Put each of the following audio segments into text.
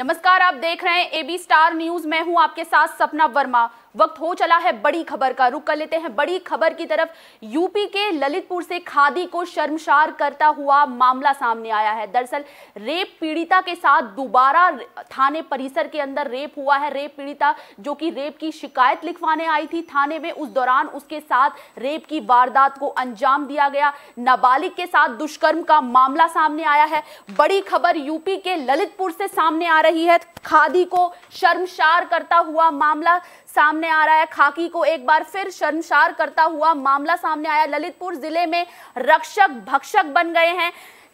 नमस्कार, आप देख रहे हैं एबी स्टार न्यूज। मैं हूं आपके साथ सपना वर्मा। वक्त हो चला है बड़ी खबर का। रुक कर लेते हैं बड़ी खबर की तरफ। यूपी के ललितपुर से खादी को शर्मसार करता हुआ मामला सामने आया है। दरअसल रेप पीड़िता के साथ दोबारा थाने परिसर के अंदर रेप हुआ है। रेप पीड़िता जो कि रेप की शिकायत लिखवाने आई थी थाने में, उस दौरान उसके साथ रेप की वारदात को अंजाम दिया गया। नाबालिग के साथ दुष्कर्म का मामला सामने आया है। बड़ी खबर यूपी के ललितपुर से सामने आ रही है। खादी को शर्मसार करता हुआ मामला सामने आ रहा है। खाकी को एक बार फिर शर्मसार करता हुआ मामला सामने आया। ललितपुर जिले में रक्षक भक्षक बन गए हैं।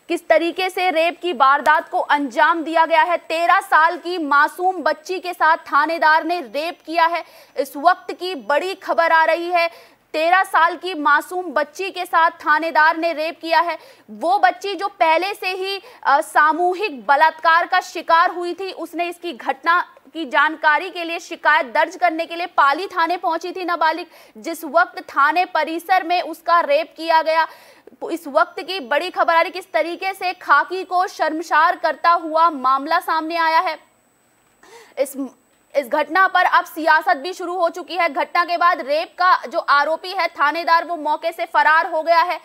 किस तरीके से रेप की वारदात को अंजाम दिया गया है। 13 साल की मासूम बच्ची के साथ थानेदार ने रेप किया है। इस वक्त की बड़ी खबर आ रही है। 13 साल की मासूम बच्ची के साथ थानेदार ने रेप किया है। वो बच्ची जो पहले से ही सामूहिक बलात्कार का शिकार हुई थी, उसने इसकी घटना की जानकारी के लिए शिकायत दर्ज करने के लिए पाली थाने पहुंची थी नाबालिग। जिस वक्त थाने परिसर में उसका रेप किया गया, इस वक्त की बड़ी खबर आ रही किस तरीके से खाकी को शर्मसार करता हुआ मामला सामने आया है। इस घटना पर अब सियासत भी शुरू हो चुकी है। घटना के बाद रेप का जो आरोपी है थानेदार, वो मौके से फरार हो गया है।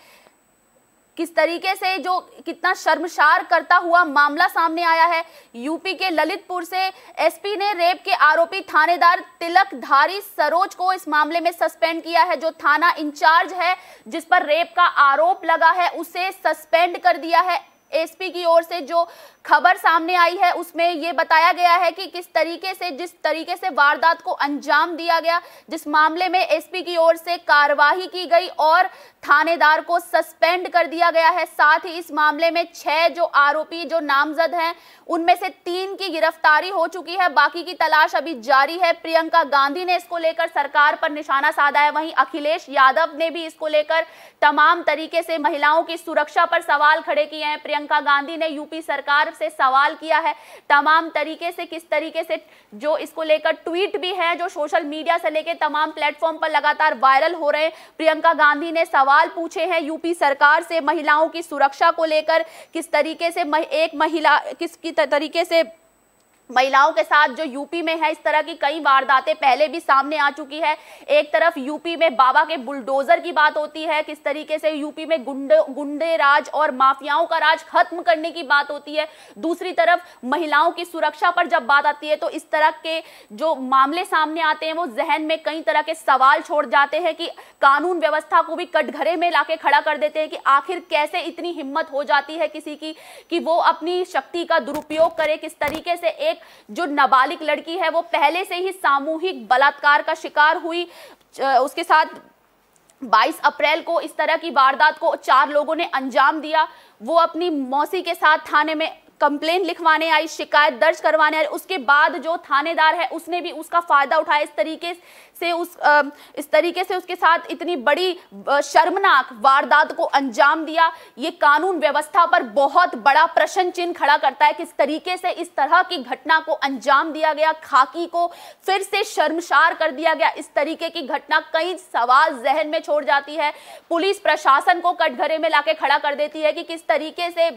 किस तरीके से जो कितना शर्मसार करता हुआ मामला सामने आया है। यूपी के ललितपुर से एसपी ने रेप के आरोपी थानेदार तिलकधारी सरोज को इस मामले में सस्पेंड किया है। जो थाना इंचार्ज है जिस पर रेप का आरोप लगा है, उसे सस्पेंड कर दिया है। एसपी की ओर से जो खबर सामने आई है उसमें यह बताया गया है कि किस तरीके से जिस तरीके से वारदात को अंजाम दिया गया, जिस मामले में एसपी की ओर से कार्रवाई की गई और थानेदार को सस्पेंड कर दिया गया है। साथ ही इस मामले में 6 जो आरोपी जो नामजद हैं, उनमें से 3 की गिरफ्तारी हो चुकी है। बाकी की तलाश अभी जारी है। प्रियंका गांधी ने इसको लेकर सरकार पर निशाना साधा है। वहीं अखिलेश यादव ने भी इसको लेकर तमाम तरीके से महिलाओं की सुरक्षा पर सवाल खड़े किए हैं। प्रियंका गांधी ने यूपी सरकार से सवाल किया है तमाम तरीके से, किस तरीके से जो इसको लेकर ट्वीट भी है जो सोशल मीडिया से लेकर तमाम प्लेटफॉर्म पर लगातार वायरल हो रहे हैं। प्रियंका गांधी ने सवाल पूछे हैं यूपी सरकार से महिलाओं की सुरक्षा को लेकर, किस तरीके से एक महिला किस तरीके से महिलाओं के साथ जो यूपी में है, इस तरह की कई वारदातें पहले भी सामने आ चुकी है। एक तरफ यूपी में बाबा के बुलडोजर की बात होती है, किस तरीके से यूपी में गुंडे राज और माफियाओं का राज खत्म करने की बात होती है। दूसरी तरफ महिलाओं की सुरक्षा पर जब बात आती है तो इस तरह के जो मामले सामने आते हैं वो जहन में कई तरह के सवाल छोड़ जाते हैं कि कानून व्यवस्था को भी कटघरे में लाके खड़ा कर देते हैं कि आखिर कैसे इतनी हिम्मत हो जाती है किसी की कि वो अपनी शक्ति का दुरुपयोग करे। किस तरीके से एक जो नाबालिग लड़की है वो पहले से ही सामूहिक बलात्कार का शिकार हुई, उसके साथ 22 अप्रैल को इस तरह की वारदात को 4 लोगों ने अंजाम दिया। वो अपनी मौसी के साथ थाने में कंप्लेन लिखवाने आई, शिकायत दर्ज करवाने आई। उसके बाद जो थानेदार है उसने भी उसका फायदा उठाया। इस तरीके से उसके साथ इतनी बड़ी शर्मनाक वारदात को अंजाम दिया। ये कानून व्यवस्था पर बहुत बड़ा प्रश्न चिन्ह खड़ा करता है। किस तरीके से इस तरह की घटना को अंजाम दिया गया, खाकी को फिर से शर्मसार कर दिया गया। इस तरीके की घटना कई सवाल जहन में छोड़ जाती है। पुलिस प्रशासन को कटघरे में लाके खड़ा कर देती है कि किस तरीके से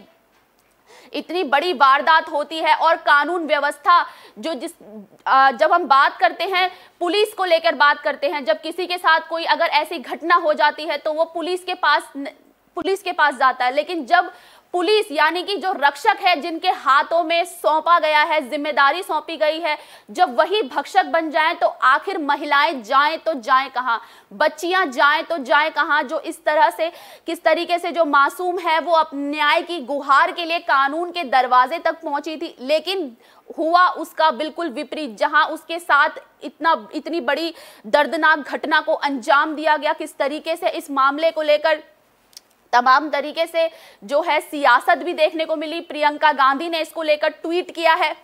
इतनी बड़ी वारदात होती है और कानून व्यवस्था जब हम बात करते हैं पुलिस को लेकर बात करते हैं, जब किसी के साथ कोई अगर ऐसी घटना हो जाती है तो वो पुलिस के पास जाता है। लेकिन जब पुलिस यानी कि जो रक्षक है, जिनके हाथों में सौंपा गया है, जिम्मेदारी सौंपी गई है, जब वही भक्षक बन जाएं तो आखिर महिलाएं जाएं तो जाएं कहां, बच्चियां जाएं तो जाएं कहां। जो इस तरह से किस तरीके से जो मासूम है वो अपने न्याय की गुहार के लिए कानून के दरवाजे तक पहुंची थी, लेकिन हुआ उसका बिल्कुल विपरीत। जहां उसके साथ इतनी बड़ी दर्दनाक घटना को अंजाम दिया गया। किस तरीके से इस मामले को लेकर तमाम तरीके से जो है सियासत भी देखने को मिली। प्रियंका गांधी ने इसको लेकर ट्वीट किया है।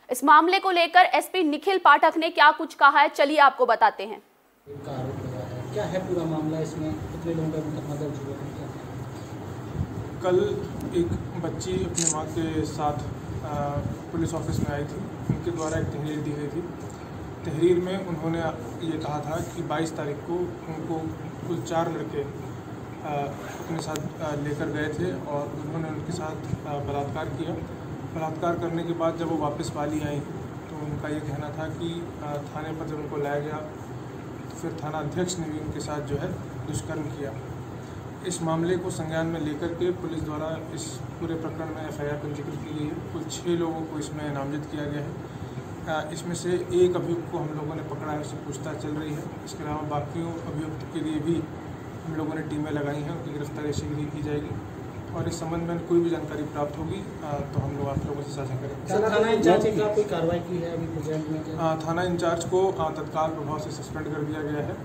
इस मामले को लेकर एसपी निखिल पाठक ने क्या कुछ कहा है, चलिए आपको बताते हैं। का आरोप लगा है, क्या है पूरा मामला, इसमें कितने लोगों का मुकदमा दर्ज हुआ है, क्या है? कल एक बच्ची अपनी माँ के साथ पुलिस ऑफिस में आई थी। उनके द्वारा एक तहरीर दी गई थी। तहरीर में उन्होंने ये कहा था कि 22 तारीख को उनको कुल 4 लड़के अपने साथ लेकर गए थे और उन्होंने उनके साथ बलात्कार किया। बलात्कार करने के बाद जब वो वापस पाली आई तो उनका ये कहना था कि थाने पर जब उनको लाया गया तो फिर थाना अध्यक्ष ने भी उनके साथ जो है दुष्कर्म किया। इस मामले को संज्ञान में लेकर के पुलिस द्वारा इस पूरे प्रकरण में FIR पंजीकृत की गई है। कुल 6 लोगों को इसमें नामजद किया गया है। इसमें से एक अभियुक्त को हम लोगों ने पकड़ा है, उससे पूछताछ चल रही है। इसके अलावा बाकियों अभियुक्त के लिए भी हम लोगों ने टीमें लगाई हैं, उनकी गिरफ्तारी शीघ्र ही की जाएगी और इस संबंध में कोई भी जानकारी प्राप्त होगी तो हम लोग आप लोगों से साझा करेंगे। थाना इंचार्ज के खिलाफ कोई कार्रवाई की है अभी प्रेजेंट में? थाना इंचार्ज को तत्काल प्रभाव से सस्पेंड कर दिया गया है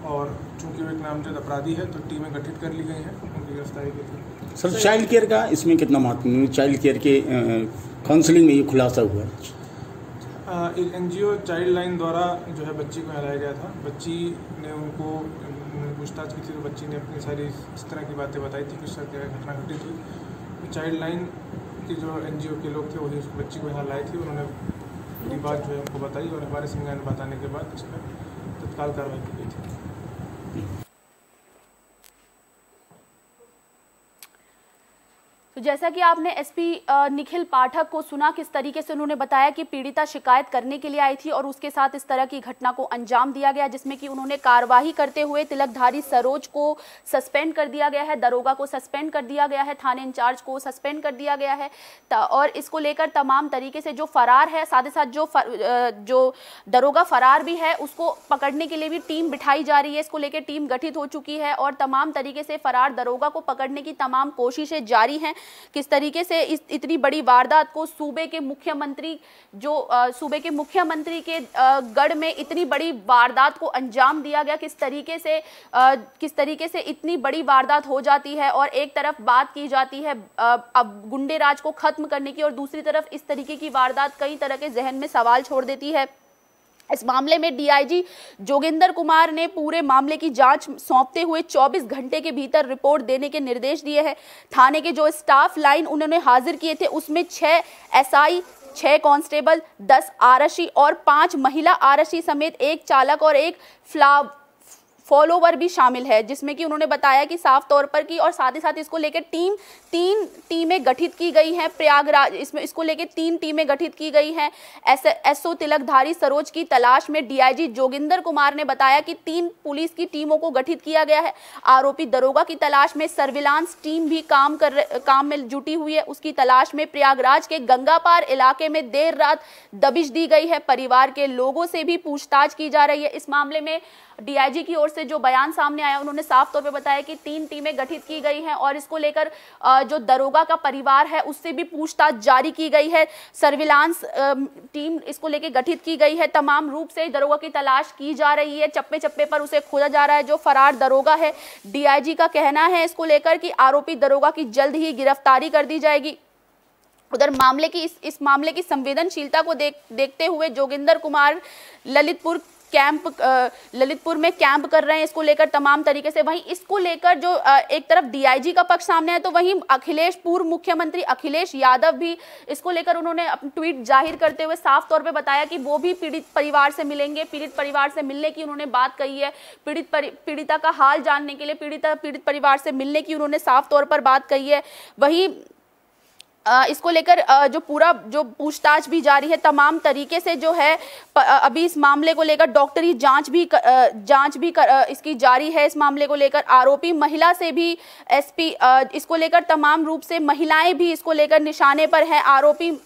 और चूंकि वो एक नामजद अपराधी है तो टीमें गठित कर ली गई हैं उनकी गिरफ्तारी के लिए। सर, चाइल्ड केयर का इसमें कितना महत्व? चाइल्ड केयर के काउंसलिंग में ये खुलासा हुआ है। एक NGO चाइल्ड लाइन द्वारा जो है बच्ची को लाया गया था। बच्ची ने उनको पूछताछ की थी तो बच्ची ने अपनी सारी इस तरह की बातें बताई थी कि उस तरह की घटना घटित हुई। तो चाइल्ड लाइन के जो NGO के लोग थे वही उस बच्ची को यहाँ लाए थे। उन्होंने पूरी बात जो है उनको बताई और हमारे संज्ञान में बताने के बाद उस पर तत्काल कार्रवाई की गई थी। तो जैसा कि आपने SP निखिल पाठक को सुना, किस तरीके से उन्होंने बताया कि पीड़िता शिकायत करने के लिए आई थी और उसके साथ इस तरह की घटना को अंजाम दिया गया, जिसमें कि उन्होंने कार्यवाही करते हुए तिलकधारी सरोज को सस्पेंड कर दिया गया है, दरोगा को सस्पेंड कर दिया गया है, थाने इंचार्ज को सस्पेंड कर दिया गया है और इसको लेकर तमाम तरीके से जो फरार है, साथ ही साथ जो दरोगा फरार भी है उसको पकड़ने के लिए भी टीम बिठाई जा रही है। इसको लेकर टीम गठित हो चुकी है और तमाम तरीके से फरार दरोगा को पकड़ने की तमाम कोशिशें जारी हैं। किस तरीके से इतनी बड़ी वारदात को सूबे के मुख्यमंत्री के गढ़ में इतनी बड़ी वारदात को अंजाम दिया गया, किस तरीके से इतनी बड़ी वारदात हो जाती है और एक तरफ बात की जाती है अब गुंडे राज को खत्म करने की और दूसरी तरफ इस तरीके की वारदात कई तरह के जहन में सवाल छोड़ देती है। इस मामले में DIG जोगिंदर कुमार ने पूरे मामले की जांच सौंपते हुए 24 घंटे के भीतर रिपोर्ट देने के निर्देश दिए हैं। थाने के जो स्टाफ लाइन उन्होंने हाजिर किए थे उसमें 6 SI, 6 कांस्टेबल, 10 आरक्षी और 5 महिला आरक्षी समेत 1 चालक और 1 फॉलोवर भी शामिल है, जिसमें कि उन्होंने बताया कि साफ तौर पर की और साथ ही साथ इसको लेकर 3 टीमें गठित की गई हैं। प्रयागराज इसको लेकर 3 टीमें गठित की गई हैं। SO तिलकधारी सरोज की तलाश में DIG जोगिंदर कुमार ने बताया कि 3 पुलिस की टीमों को गठित किया गया है। आरोपी दरोगा की तलाश में सर्विलांस टीम भी काम में जुटी हुई है। उसकी तलाश में प्रयागराज के गंगापार इलाके में देर रात दबिश दी गई है। परिवार के लोगों से भी पूछताछ की जा रही है। इस मामले में DIG की ओर से जो बयान सामने आया उन्होंने साफ तौर पे बताया कि 3 टीमें गठित की गई हैं और इसको लेकर जो दरोगा का परिवार है उससे भी पूछताछ जारी की गई है। सर्विलांस टीम इसको लेकर गठित की गई है। तमाम रूप से दरोगा की तलाश की जा रही है, चप्पे चप्पे पर उसे खोजा जा रहा है जो फरार दरोगा है। DIG का कहना है इसको लेकर कि आरोपी दरोगा की जल्द ही गिरफ्तारी कर दी जाएगी। उधर इस मामले की संवेदनशीलता को देखते हुए जोगिंदर कुमार ललितपुर में कैंप कर रहे हैं इसको लेकर तमाम तरीके से। वहीं इसको लेकर जो एक तरफ DIG का पक्ष सामने है तो वहीं पूर्व मुख्यमंत्री अखिलेश यादव भी इसको लेकर उन्होंने ट्वीट जाहिर करते हुए साफ तौर पे बताया कि वो भी पीड़ित परिवार से मिलेंगे। पीड़ित परिवार से मिलने की उन्होंने बात कही है। पीड़िता का हाल जानने के लिए पीड़ित परिवार से मिलने की उन्होंने साफ तौर पर बात कही है। वहीं इसको लेकर जो पूछताछ भी जारी है तमाम तरीके से जो है। अभी इस मामले को लेकर डॉक्टरी जांच भी इसकी जारी है। इस मामले को लेकर आरोपी महिला से भी SP इसको लेकर तमाम रूप से महिलाएं भी इसको लेकर निशाने पर हैं। आरोपी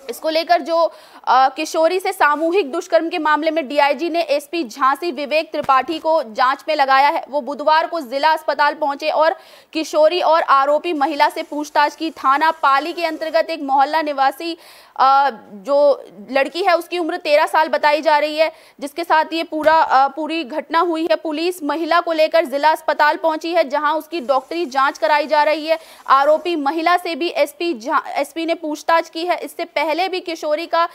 इसको लेकर जो किशोरी से सामूहिक दुष्कर्म के मामले में DIG ने SP झांसी विवेक त्रिपाठी को जांच में लगाया है। वो बुधवार को जिला अस्पताल पहुंचे और किशोरी और आरोपी महिला से पूछताछ की। थाना पाली के अंतर्गत एक मोहल्ला निवासी जो लड़की है उसकी उम्र 13 साल बताई जा रही है, जिसके साथ ये पूरी घटना हुई है। पुलिस महिला को लेकर जिला अस्पताल पहुंची है जहां उसकी डॉक्टरी जांच कराई जा रही है। आरोपी महिला से भी SP ने पूछताछ की है। इससे पहले भी किशोरी का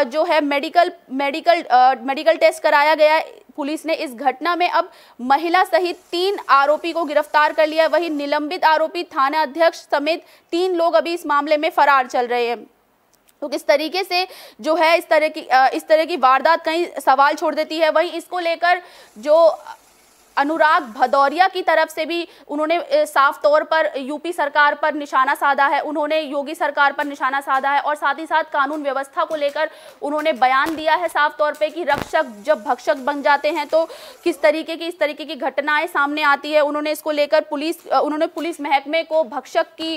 जो है मेडिकल टेस्ट कराया गया है। पुलिस ने इस घटना में अब महिला सहित 3 आरोपी को गिरफ्तार कर लिया। वहीं निलंबित आरोपी थाना अध्यक्ष समेत 3 लोग अभी इस मामले में फरार चल रहे हैं। तो किस तरीके से जो है इस तरह की वारदात कई सवाल छोड़ देती है। वहीं इसको लेकर जो अनुराग भदौरिया की तरफ से भी उन्होंने साफ तौर पर यूपी सरकार पर निशाना साधा है, उन्होंने योगी सरकार पर निशाना साधा है और साथ ही साथ कानून व्यवस्था को लेकर उन्होंने बयान दिया है साफ तौर पे कि रक्षक जब भक्षक बन जाते हैं तो किस तरीके की इस तरीके की घटनाएं सामने आती है। उन्होंने इसको लेकर पुलिस महकमे को भक्षक की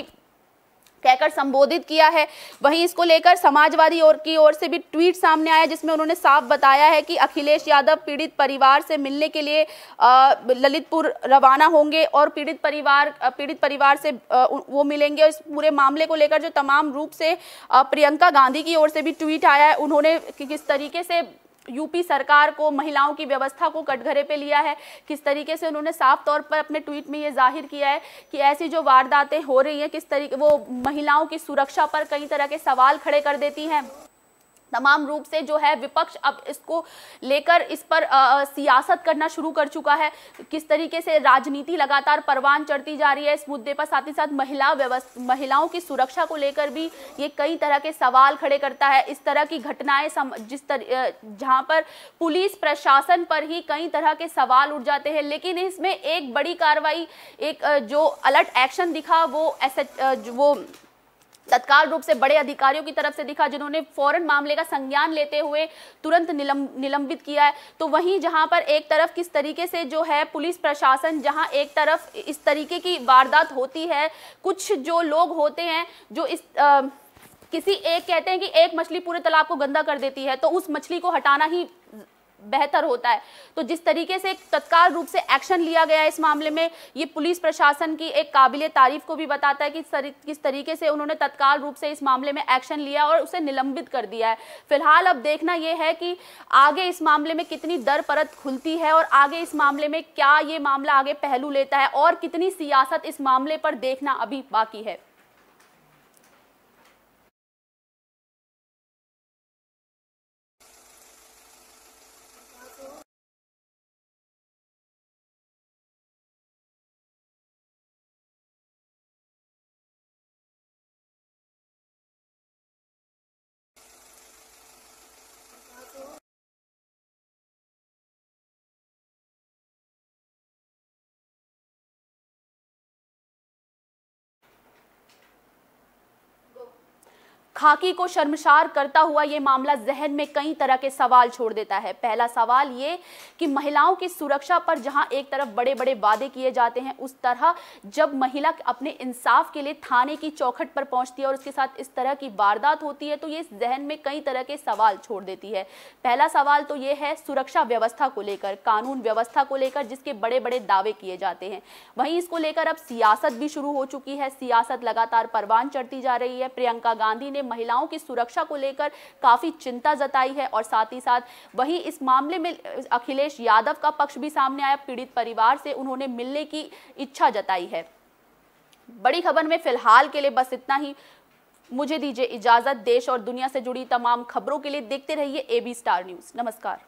कहकर संबोधित किया है। वहीं इसको लेकर समाजवादी की ओर से भी ट्वीट सामने आया जिसमें उन्होंने साफ बताया है कि अखिलेश यादव पीड़ित परिवार से मिलने के लिए ललितपुर रवाना होंगे और पीड़ित परिवार से वो मिलेंगे। इस पूरे मामले को लेकर जो तमाम रूप से प्रियंका गांधी की ओर से भी ट्वीट आया है, उन्होंने किस तरीके से यूपी सरकार को महिलाओं की व्यवस्था को कटघरे पे लिया है, किस तरीके से उन्होंने साफ तौर पर अपने ट्वीट में ये जाहिर किया है कि ऐसी जो वारदातें हो रही हैं किस तरीके वो महिलाओं की सुरक्षा पर कई तरह के सवाल खड़े कर देती हैं। तमाम रूप से जो है विपक्ष अब इसको लेकर इस पर सियासत करना शुरू कर चुका है। किस तरीके से राजनीति लगातार परवान चढ़ती जा रही है इस मुद्दे पर, साथ ही साथ महिलाओं की सुरक्षा को लेकर भी ये कई तरह के सवाल खड़े करता है। इस तरह की घटनाएं जहां पर पुलिस प्रशासन पर ही कई तरह के सवाल उठ जाते हैं, लेकिन इसमें एक बड़ी कार्रवाई, एक जो अलर्ट एक्शन दिखा वो तत्काल रूप से बड़े अधिकारियों की तरफ से दिखा जिन्होंने फौरन मामले का संज्ञान लेते हुए तुरंत निलंबित किया है। तो वहीं जहां पर एक तरफ किस तरीके से जो है पुलिस प्रशासन, जहां एक तरफ इस तरीके की वारदात होती है, कुछ जो लोग होते हैं जो किसी एक कहते हैं कि एक मछली पूरे तालाब को गंदा कर देती है तो उस मछली को हटाना ही बेहतर होता है। तो जिस तरीके से तत्काल रूप से एक्शन लिया गया है इस मामले में, ये पुलिस प्रशासन की एक काबिले तारीफ को भी बताता है कि किस तरीके से उन्होंने तत्काल रूप से इस मामले में एक्शन लिया और उसे निलंबित कर दिया है। फिलहाल अब देखना यह है कि आगे इस मामले में कितनी दर परत खुलती है और आगे इस मामले में क्या ये मामला आगे पहलू लेता है और कितनी सियासत इस मामले पर देखना अभी बाकी है। खाकी को शर्मसार करता हुआ ये मामला जहन में कई तरह के सवाल छोड़ देता है। पहला सवाल ये कि महिलाओं की सुरक्षा पर जहां एक तरफ बड़े बड़े वादे किए जाते हैं, उस तरह जब महिला अपने इंसाफ के लिए थाने की चौखट पर पहुंचती है और उसके साथ इस तरह की वारदात होती है तो ये जहन में कई तरह के सवाल छोड़ देती है। पहला सवाल तो ये है सुरक्षा व्यवस्था को लेकर, कानून व्यवस्था को लेकर जिसके बड़े बड़े दावे किए जाते हैं। वहीं इसको लेकर अब सियासत भी शुरू हो चुकी है, सियासत लगातार परवान चढ़ती जा रही है। प्रियंका गांधी ने महिलाओं की सुरक्षा को लेकर काफी चिंता जताई है और साथ ही साथ वही इस मामले में अखिलेश यादव का पक्ष भी सामने आया। पीड़ित परिवार से उन्होंने मिलने की इच्छा जताई है। बड़ी खबर में फिलहाल के लिए बस इतना ही। मुझे दीजिए इजाजत। देश और दुनिया से जुड़ी तमाम खबरों के लिए देखते रहिए AB स्टार न्यूज। नमस्कार।